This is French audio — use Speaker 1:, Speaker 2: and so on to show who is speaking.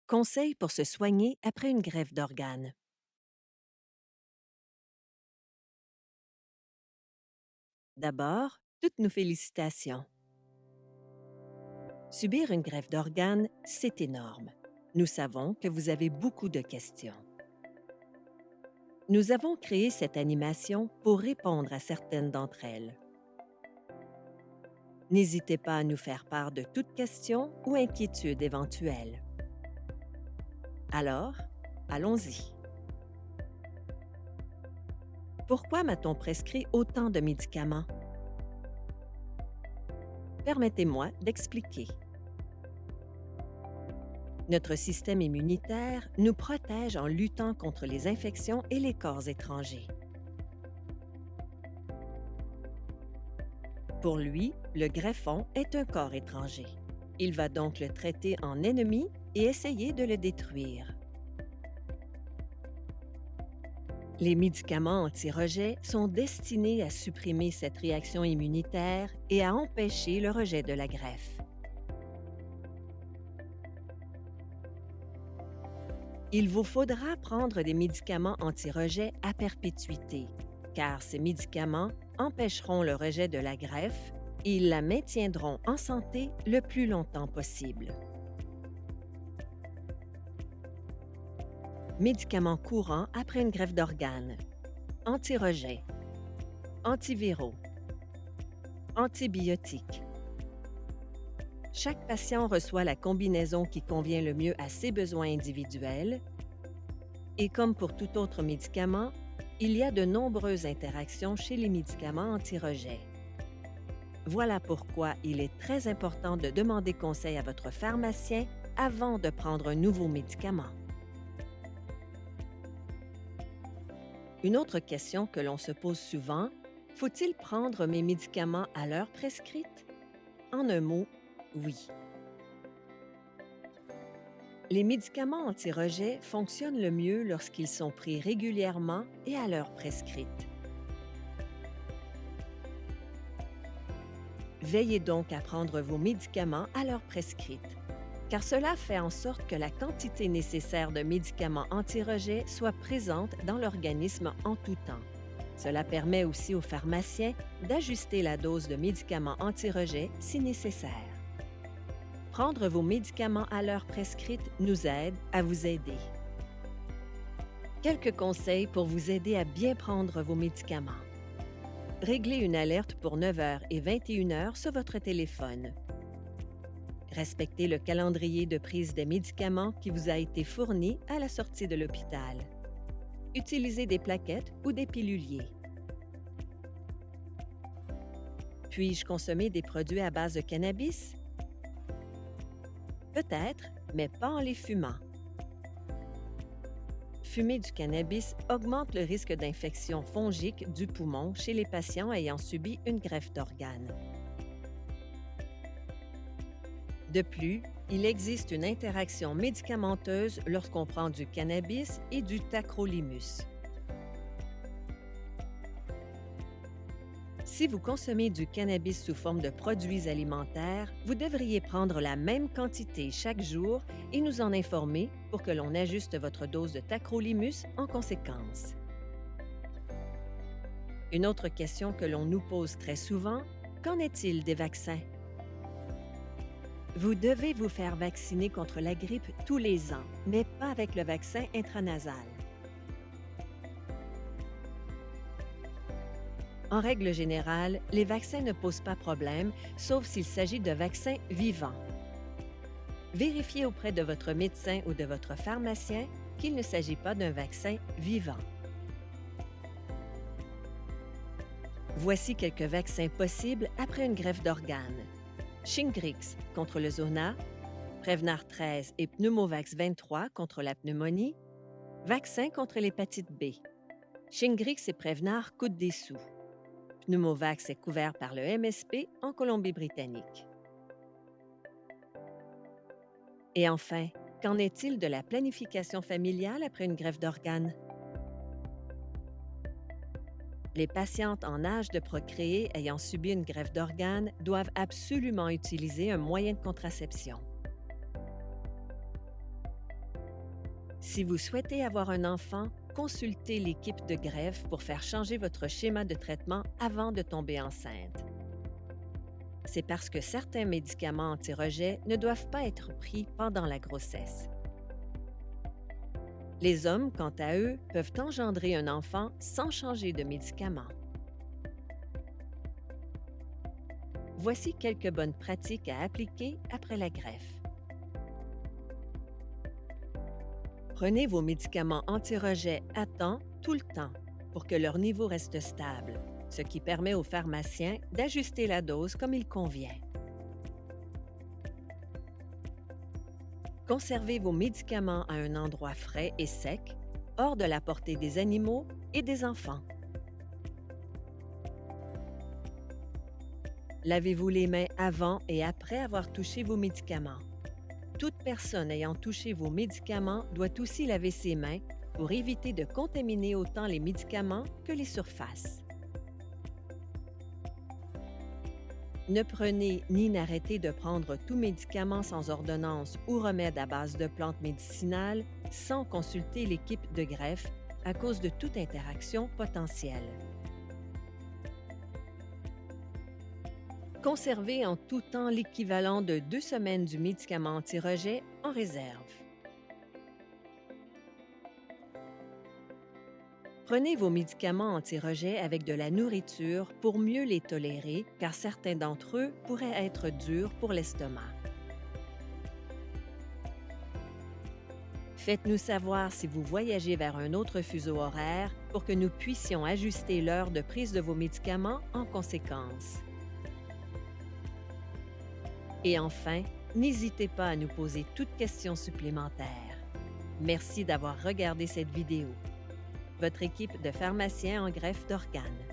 Speaker 1: Conseils pour se soigner après une greffe d'organes. D'abord, toutes nos félicitations. Subir une greffe d'organes, c'est énorme. Nous savons que vous avez beaucoup de questions. Nous avons créé cette animation pour répondre à certaines d'entre elles. N'hésitez pas à nous faire part de toute question ou inquiétude éventuelle. Alors, allons-y. Pourquoi m'a-t-on prescrit autant de médicaments? Permettez-moi d'expliquer. Notre système immunitaire nous protège en luttant contre les infections et les corps étrangers. Pour lui, le greffon est un corps étranger. Il va donc le traiter en ennemi et essayer de le détruire. Les médicaments anti-rejet sont destinés à supprimer cette réaction immunitaire et à empêcher le rejet de la greffe. Il vous faudra prendre des médicaments anti-rejet à perpétuité, car ces médicaments empêcheront le rejet de la greffe et ils la maintiendront en santé le plus longtemps possible. Médicaments courants après une greffe d'organes. Anti-rejet, antiviraux, antibiotiques. Chaque patient reçoit la combinaison qui convient le mieux à ses besoins individuels et comme pour tout autre médicament, il y a de nombreuses interactions chez les médicaments anti-rejet. Voilà pourquoi il est très important de demander conseil à votre pharmacien avant de prendre un nouveau médicament. Une autre question que l'on se pose souvent, faut-il prendre mes médicaments à l'heure prescrite? En un mot, oui. Les médicaments anti-rejet fonctionnent le mieux lorsqu'ils sont pris régulièrement et à l'heure prescrite. Veillez donc à prendre vos médicaments à l'heure prescrite, car cela fait en sorte que la quantité nécessaire de médicaments anti-rejet soit présente dans l'organisme en tout temps. Cela permet aussi aux pharmaciens d'ajuster la dose de médicaments anti-rejet si nécessaire. Prendre vos médicaments à l'heure prescrite nous aide à vous aider. Quelques conseils pour vous aider à bien prendre vos médicaments. Réglez une alerte pour 9h et 21h sur votre téléphone. Respectez le calendrier de prise des médicaments qui vous a été fourni à la sortie de l'hôpital. Utilisez des plaquettes ou des piluliers. Puis-je consommer des produits à base de cannabis? Peut-être, mais pas en les fumant. Fumer du cannabis augmente le risque d'infection fongique du poumon chez les patients ayant subi une greffe d'organes. De plus, il existe une interaction médicamenteuse lorsqu'on prend du cannabis et du tacrolimus. Si vous consommez du cannabis sous forme de produits alimentaires, vous devriez prendre la même quantité chaque jour et nous en informer pour que l'on ajuste votre dose de tacrolimus en conséquence. Une autre question que l'on nous pose très souvent, qu'en est-il des vaccins? Vous devez vous faire vacciner contre la grippe tous les ans, mais pas avec le vaccin intranasal. En règle générale, les vaccins ne posent pas problème, sauf s'il s'agit de vaccins vivants. Vérifiez auprès de votre médecin ou de votre pharmacien qu'il ne s'agit pas d'un vaccin vivant. Voici quelques vaccins possibles après une greffe d'organes. Shingrix contre le zona, Prevnar 13 et Pneumovax 23 contre la pneumonie, vaccin contre l'hépatite B. Shingrix et Prevnar coûtent des sous. Pneumovax est couvert par le MSP en Colombie-Britannique. Et enfin, qu'en est-il de la planification familiale après une greffe d'organes? Les patientes en âge de procréer ayant subi une greffe d'organes doivent absolument utiliser un moyen de contraception. Si vous souhaitez avoir un enfant, consultez l'équipe de greffe pour faire changer votre schéma de traitement avant de tomber enceinte. C'est parce que certains médicaments anti-rejet ne doivent pas être pris pendant la grossesse. Les hommes, quant à eux, peuvent engendrer un enfant sans changer de médicament. Voici quelques bonnes pratiques à appliquer après la greffe. Prenez vos médicaments anti-rejet à temps, tout le temps, pour que leur niveau reste stable, ce qui permet au pharmacien d'ajuster la dose comme il convient. Conservez vos médicaments à un endroit frais et sec, hors de la portée des animaux et des enfants. Lavez-vous les mains avant et après avoir touché vos médicaments. Toute personne ayant touché vos médicaments doit aussi laver ses mains pour éviter de contaminer autant les médicaments que les surfaces. Ne prenez ni n'arrêtez de prendre tout médicament sans ordonnance ou remède à base de plantes médicinales sans consulter l'équipe de greffe à cause de toute interaction potentielle. Conservez en tout temps l'équivalent de 2 semaines du médicament anti-rejet en réserve. Prenez vos médicaments anti-rejet avec de la nourriture pour mieux les tolérer, car certains d'entre eux pourraient être durs pour l'estomac. Faites-nous savoir si vous voyagez vers un autre fuseau horaire pour que nous puissions ajuster l'heure de prise de vos médicaments en conséquence. Et enfin, n'hésitez pas à nous poser toute question supplémentaire. Merci d'avoir regardé cette vidéo. Votre équipe de pharmaciens en greffe d'organes.